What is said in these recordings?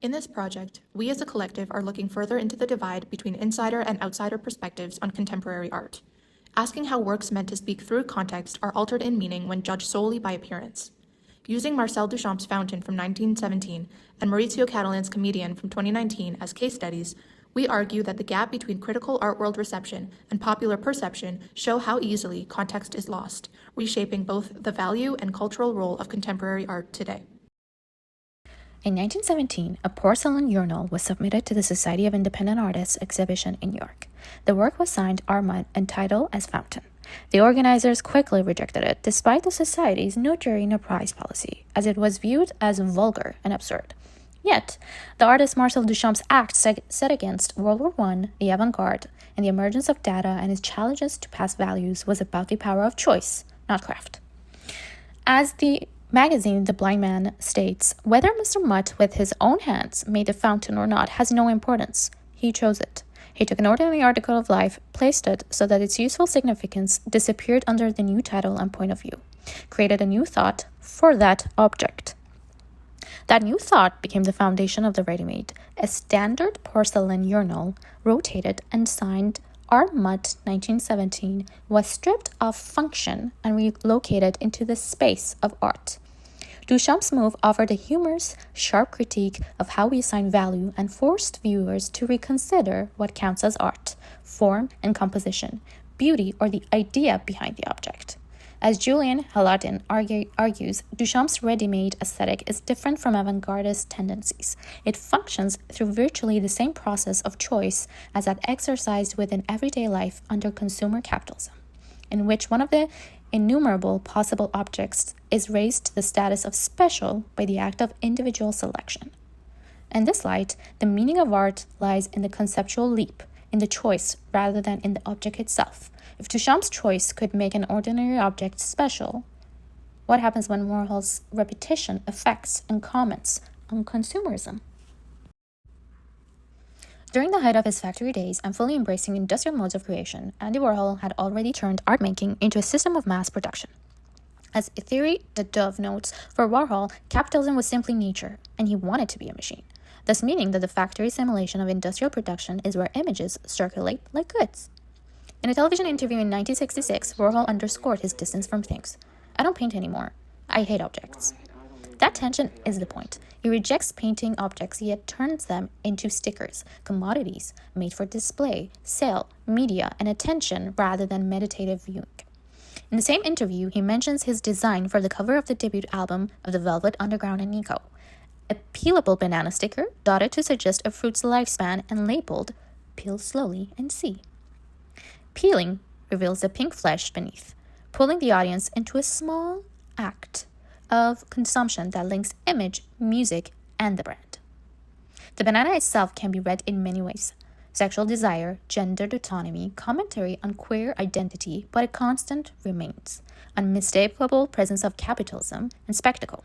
In this project, we as a collective are looking further into the divide between insider and outsider perspectives on contemporary art, asking how works meant to speak through context are altered in meaning when judged solely by appearance. Using Marcel Duchamp's Fountain from 1917 and Maurizio Catalan's Comedian from 2019 as case studies, we argue that the gap between critical art world reception and popular perception show how easily context is lost, reshaping both the value and cultural role of contemporary art today. In 1917, a porcelain urinal was submitted to the Society of Independent Artists exhibition in New York. The work was signed Armand and titled as Fountain. The organizers quickly rejected it, despite the Society's no jury, no prize policy, as it was viewed as vulgar and absurd. Yet, the artist Marcel Duchamp's act set against World War I, the avant-garde, and the emergence of data and its challenges to past values was about the power of choice, not craft. As the magazine The Blind Man states, whether Mr. Mutt with his own hands made the fountain or not has no importance. He chose it. He took an ordinary article of life, placed it so that its useful significance disappeared under the new title and point of view, created a new thought for that object. That new thought became the foundation of the ready-made. A standard porcelain urinal, rotated and signed R. Mutt 1917, was stripped of function and relocated into the space of art. Duchamp's move offered a humorous, sharp critique of how we assign value and forced viewers to reconsider what counts as art, form and composition, beauty or the idea behind the object. As Julian Haladin argues, Duchamp's ready-made aesthetic is different from avant-gardist tendencies. It functions through virtually the same process of choice as that exercised within everyday life under consumer capitalism, in which one of the innumerable possible objects is raised to the status of special by the act of individual selection. In this light, the meaning of art lies in the conceptual leap, in the choice rather than in the object itself. If Duchamp's choice could make an ordinary object special, what happens when Warhol's repetition affects and comments on consumerism? During the height of his factory days and fully embracing industrial modes of creation, Andy Warhol had already turned art making into a system of mass production. As Thierry de Dove notes, for Warhol, capitalism was simply nature, and he wanted to be a machine, thus meaning that the factory simulation of industrial production is where images circulate like goods. In a television interview in 1966, Warhol underscored his distance from things. I don't paint anymore. I hate objects. That tension is the point. He rejects painting objects, yet turns them into stickers, commodities, made for display, sale, media, and attention rather than meditative viewing. In the same interview, he mentions his design for the cover of the debut album of the Velvet Underground and Nico, a peelable banana sticker dotted to suggest a fruit's lifespan and labeled, "Peel slowly and see." Peeling reveals the pink flesh beneath, pulling the audience into a small act of consumption that links image, music, and the brand. The banana itself can be read in many ways: sexual desire, gendered autonomy, commentary on queer identity, but a constant remains, unmistakable presence of capitalism and spectacle.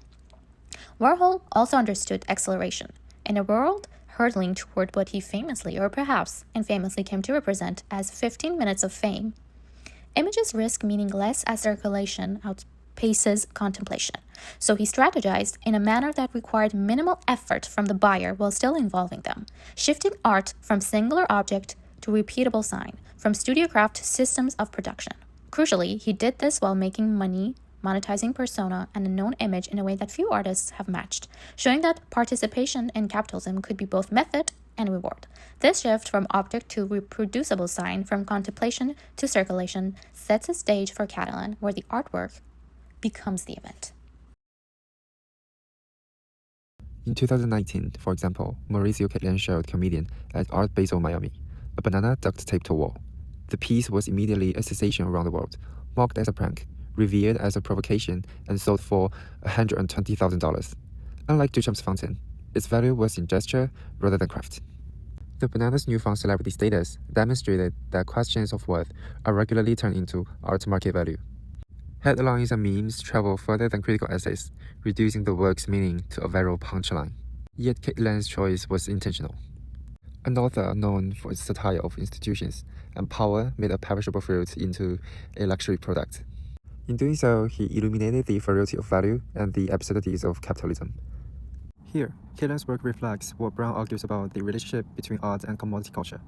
Warhol also understood acceleration. In a world hurtling toward what he famously, or perhaps infamously, came to represent as 15 minutes of fame, images risk meaning less as circulation outpaces contemplation. So he strategized in a manner that required minimal effort from the buyer while still involving them, shifting art from singular object to repeatable sign, from studio craft to systems of production. Crucially, he did this while making money, monetizing persona and a known image in a way that few artists have matched, showing that participation in capitalism could be both method and reward. This shift from object to reproducible sign, from contemplation to circulation, sets a stage for Catalan where the artwork becomes the event. In 2019, for example, Maurizio Catalan showed Comedian at Art Basel Miami, a banana duct taped to a wall. The piece was immediately a sensation around the world, mocked as a prank, revered as a provocation, and sold for $120,000. Unlike Duchamp's Fountain, its value was in gesture rather than craft. The banana's newfound celebrity status demonstrated that questions of worth are regularly turned into art market value. Headlines and memes travel further than critical essays, reducing the work's meaning to a viral punchline. Yet Catalan's choice was intentional. An author known for its satire of institutions and power made a perishable fruit into a luxury product. In doing so, he illuminated the frailty of value and the absurdities of capitalism. Here, Kaelan's work reflects what Brown argues about the relationship between art and commodity culture.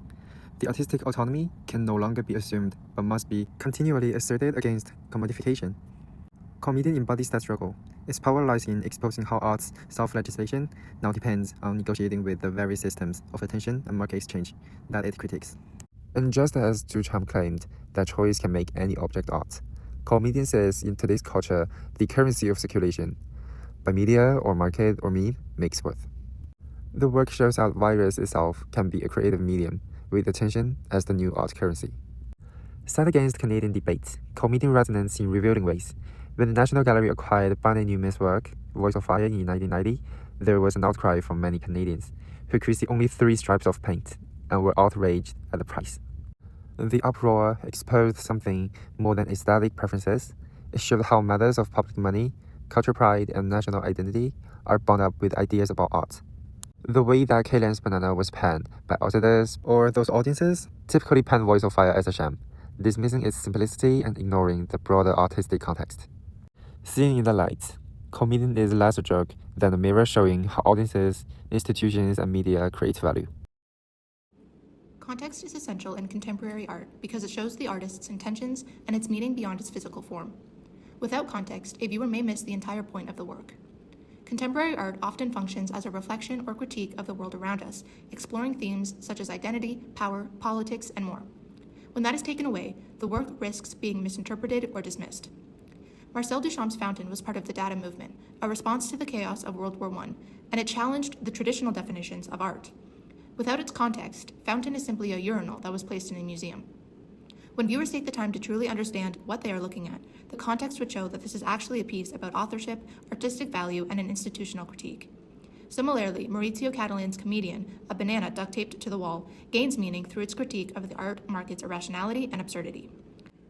The artistic autonomy can no longer be assumed, but must be continually asserted against commodification. Comedian embodies that struggle. Its power lies in exposing how art's self-legislation now depends on negotiating with the very systems of attention and market exchange that it critiques. And just as Zhang claimed that choice can make any object art, comedian says in today's culture, the currency of circulation, by media or market or meme, makes worth. The work shows how virus itself can be a creative medium, with attention as the new art currency. Set against Canadian debates, comedian resonance in revealing ways. When the National Gallery acquired Barney Newman's work, Voice of Fire, in 1990, there was an outcry from many Canadians, who could see only 3 stripes of paint and were outraged at the price. The uproar exposed something more than aesthetic preferences. It showed how matters of public money, cultural pride, and national identity are bound up with ideas about art. The way that Kaelan's Banana was panned by outsiders or those audiences typically pan Voice of Fire as a sham, dismissing its simplicity and ignoring the broader artistic context. Seen in the light, comedian is less a joke than a mirror showing how audiences, institutions, and media create value. Context is essential in contemporary art because it shows the artist's intentions and its meaning beyond its physical form. Without context, a viewer may miss the entire point of the work. Contemporary art often functions as a reflection or critique of the world around us, exploring themes such as identity, power, politics, and more. When that is taken away, the work risks being misinterpreted or dismissed. Marcel Duchamp's Fountain was part of the Dada movement, a response to the chaos of World War I, and it challenged the traditional definitions of art. Without its context, Fountain is simply a urinal that was placed in a museum. When viewers take the time to truly understand what they are looking at, the context would show that this is actually a piece about authorship, artistic value, and an institutional critique. Similarly, Maurizio Catalan's Comedian, a banana duct-taped to the wall, gains meaning through its critique of the art market's irrationality and absurdity.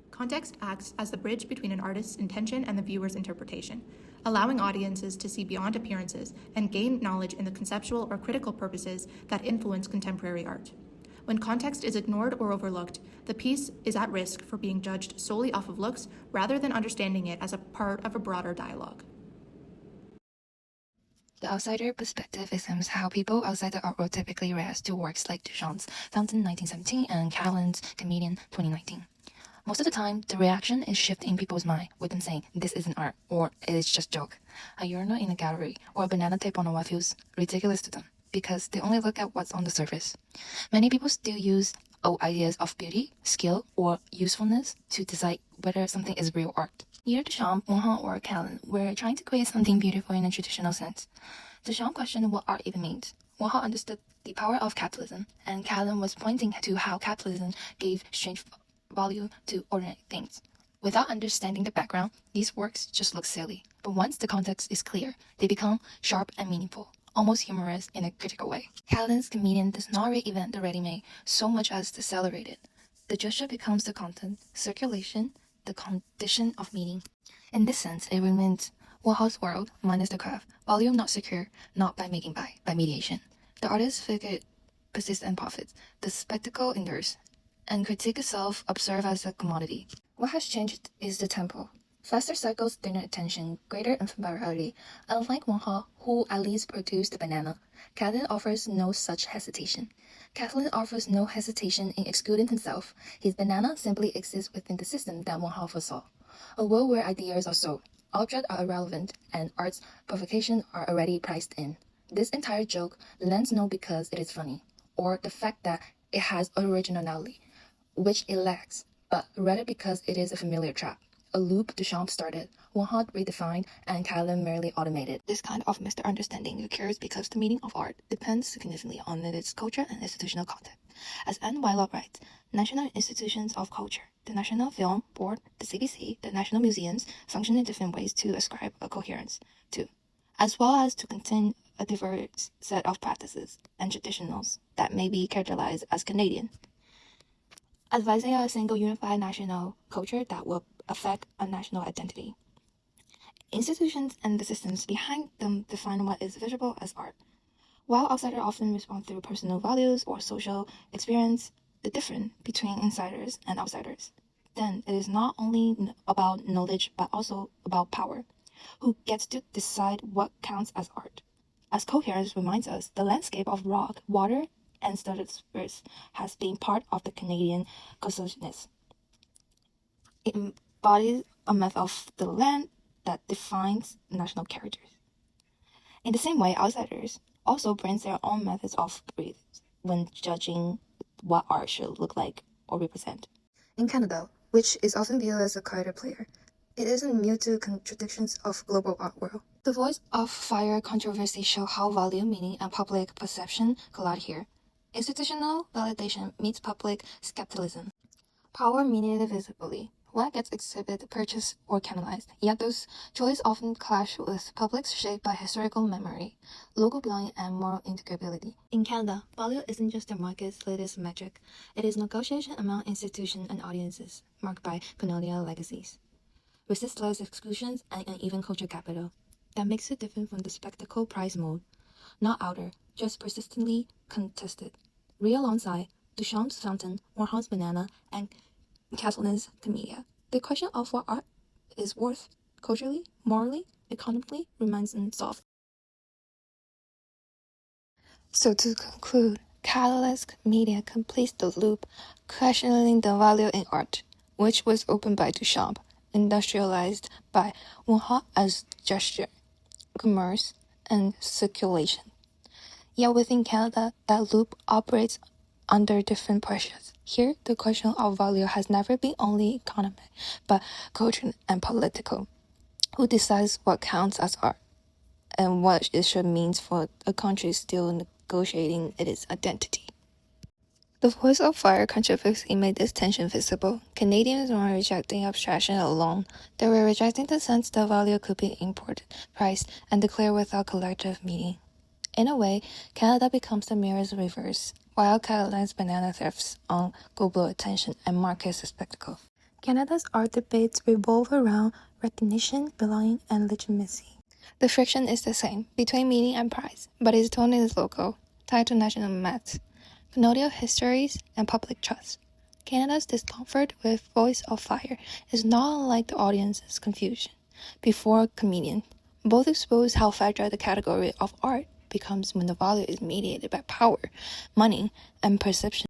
Context acts as the bridge between an artist's intention and the viewer's interpretation, allowing audiences to see beyond appearances and gain knowledge in the conceptual or critical purposes that influence contemporary art. When context is ignored or overlooked, the piece is at risk for being judged solely off of looks rather than understanding it as a part of a broader dialogue. The outsider perspective examines how people outside the art world typically react to works like Duchamp's Fountain 1917 and Catalan's Comedian 2019. Most of the time, the reaction is shifted in people's mind, with them saying, this isn't art, or it is just joke. A urinal in a gallery, or a banana tape on a wall feels ridiculous to them, because they only look at what's on the surface. Many people still use old ideas of beauty, skill, or usefulness to decide whether something is real art. Neither Duchamp, Warhol, or Catalan were trying to create something beautiful in a traditional sense. Duchamp questioned what art even means. Warhol understood the power of capitalism, and Catalan was pointing to how capitalism gave strange value to ordinary things. Without understanding the background, these works just look silly, but once the context is clear, they become sharp and meaningful, almost humorous in a critical way. Catalan's Comedian does not reinvent the ready-made so much as to celebrate it. The gesture becomes the content, circulation, the condition of meaning. In this sense, it remains Warhol's world minus the curve, volume not secure, not by making by mediation. The artist figure persists and profits, the spectacle endures, and critique itself observed as a commodity. What has changed is the tempo. Faster cycles, thinner attention, greater ephemerality. Unlike Warhol, who at least produced the banana, Catalan offers no such hesitation. Catalan offers no hesitation in excluding himself. His banana simply exists within the system that Warhol foresaw. A world where ideas are sold, objects are irrelevant, and art's provocation are already priced in. This entire joke lands no because it is funny, or the fact that it has originality, which it lacks, but rather because it is a familiar trap. A loop Duchamp started, Warhol redefined, and Catalan merely automated. This kind of misunderstanding occurs because the meaning of art depends significantly on its culture and institutional context. As Anne Wylot writes, national institutions of culture, the National Film Board, the CBC, the national museums, function in different ways to ascribe a coherence to, as well as to contain a diverse set of practices and traditionals that may be characterized as Canadian, advising a single unified national culture that will affect a national identity. Institutions and the systems behind them define what is visible as art. While outsiders often respond through personal values or social experience, the difference between insiders and outsiders, then it is not only about knowledge but also about power. Who gets to decide what counts as art? As coherence reminds us, the landscape of rock, water, and studded spurs has been part of the Canadian consciousness. It embodies a myth of the land that defines national characters. In the same way, outsiders also bring their own methods of breath when judging what art should look like or represent. In Canada, which is often viewed as a quieter player, it isn't immune to contradictions of global art world. The voice of fire controversy show how value, meaning, and public perception collide here. Institutional validation meets public skepticism. Power mediated visibly. What gets exhibited, purchased, or canalized? Yet those choices often clash with publics shaped by historical memory, local belonging, and moral integrability. In Canada, value isn't just the market's latest metric. It is negotiation among institutions and audiences, marked by colonial legacies, resistless exclusions, and uneven cultural capital. That makes it different from the spectacle prize mode. Not outer, just persistently contested. Real alongside Duchamp's Fountain, Warhol's Banana, and Catalan's Commedia. The question of what art is worth, culturally, morally, economically, remains unsolved. So to conclude, Catalan's Commedia completes the loop, questioning the value in art, which was opened by Duchamp, industrialized by Warhol as gesture, commerce, and circulation. Yet within Canada, that loop operates under different pressures. Here, the question of value has never been only economic, but cultural and political. Who decides what counts as art, and what it should mean for a country still negotiating its identity? The voice of fire controversy made this tension visible. Canadians weren't rejecting abstraction alone. They were rejecting the sense that value could be imported, priced, and declared without collective meaning. In a way, Canada becomes the mirror's reverse, while Catalan's banana thrives on global attention and market spectacle. Canada's art debates revolve around recognition, belonging, and legitimacy. The friction is the same, between meaning and price, but its tone is local, tied to national myths, colonial histories, and public trust. Canada's discomfort with Voice of Fire is not unlike the audience's confusion before Comedian. Both expose how fragile the category of art becomes when the value is mediated by power, money, and perception.